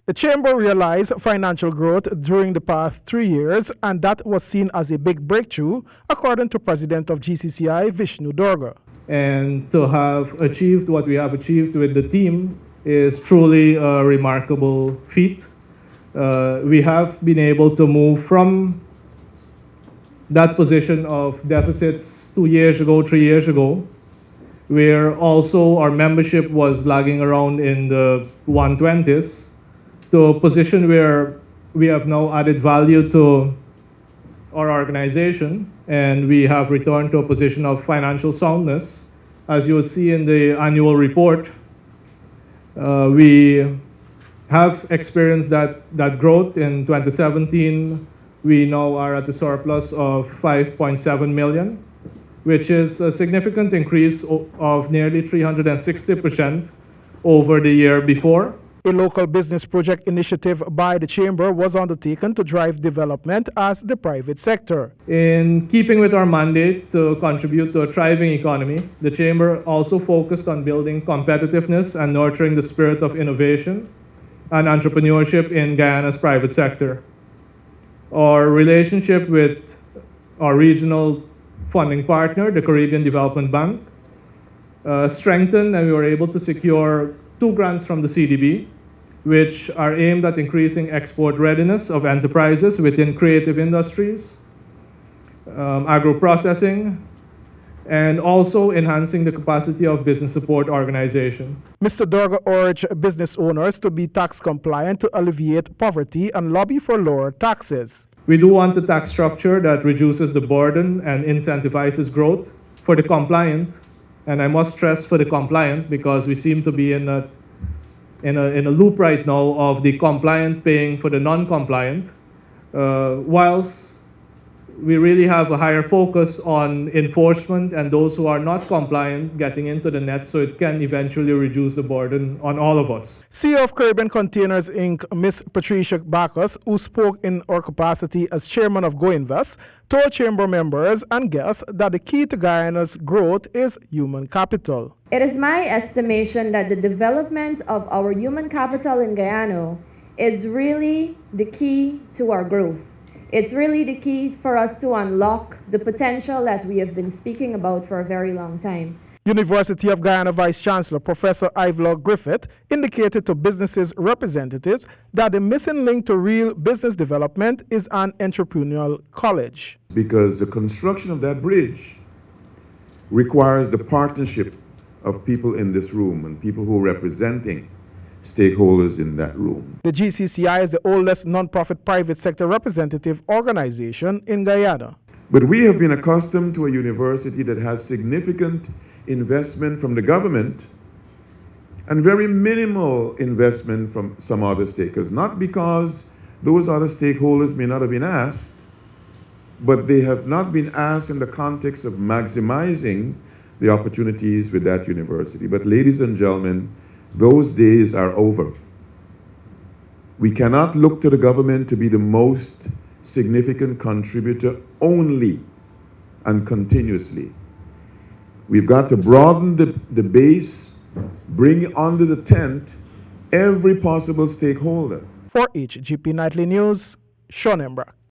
The Chamber realized financial growth during the past 3 years, and that was seen as a big breakthrough, according to President of GCCI, Vishnu Durga. And to have achieved what we have achieved with the team is truly a remarkable feat. We have been able to move from that position of deficits 2 years ago, 3 years ago, where also our membership was lagging around in the 120s, to a position where we have now added value to our organization and we have returned to a position of financial soundness. As you will see in the annual report, we have experienced that growth. In 2017, we now are at a surplus of 5.7 million, which is a significant increase of nearly 360% over the year before. A local business project initiative by the Chamber was undertaken to drive development as the private sector. In keeping with our mandate to contribute to a thriving economy, the Chamber also focused on building competitiveness and nurturing the spirit of innovation and entrepreneurship in Guyana's private sector. Our relationship with our regional funding partner, the Caribbean Development Bank, strengthened, and we were able to secure 2 grants from the CDB, which are aimed at increasing export readiness of enterprises within creative industries, agro-processing, and also enhancing the capacity of business support organizations. Mr. Durga urged business owners to be tax compliant to alleviate poverty and lobby for lower taxes. We do want a tax structure that reduces the burden and incentivizes growth for the compliant, and I must stress for the compliant, because we seem to be in a loop right now of the compliant paying for the non-compliant, whilst we really have a higher focus on enforcement and those who are not compliant getting into the net, so it can eventually reduce the burden on all of us. CEO of Caribbean Containers Inc., Ms. Patricia Bacchus, who spoke in her capacity as chairman of Go Invest, told Chamber members and guests that the key to Guyana's growth is human capital. It is my estimation that the development of our human capital in Guyana is really the key to our growth. It's really the key for us to unlock the potential that we have been speaking about for a very long time. University of Guyana Vice Chancellor Professor Ivor Griffith indicated to businesses representatives that the missing link to real business development is an entrepreneurial college. Because the construction of that bridge requires the partnership of people in this room and people who are representing stakeholders in that room. The GCCI is the oldest non-profit private sector representative organization in Guyana. But we have been accustomed to a university that has significant investment from the government and very minimal investment from some other stakeholders, not because those other stakeholders may not have been asked, but they have not been asked in the context of maximizing the opportunities with that university. But ladies and gentlemen, those days are over. We cannot look to the government to be the most significant contributor only and continuously. We've got to broaden the base, bring under the tent every possible stakeholder. For HGP Nightly News, Sean Embrack.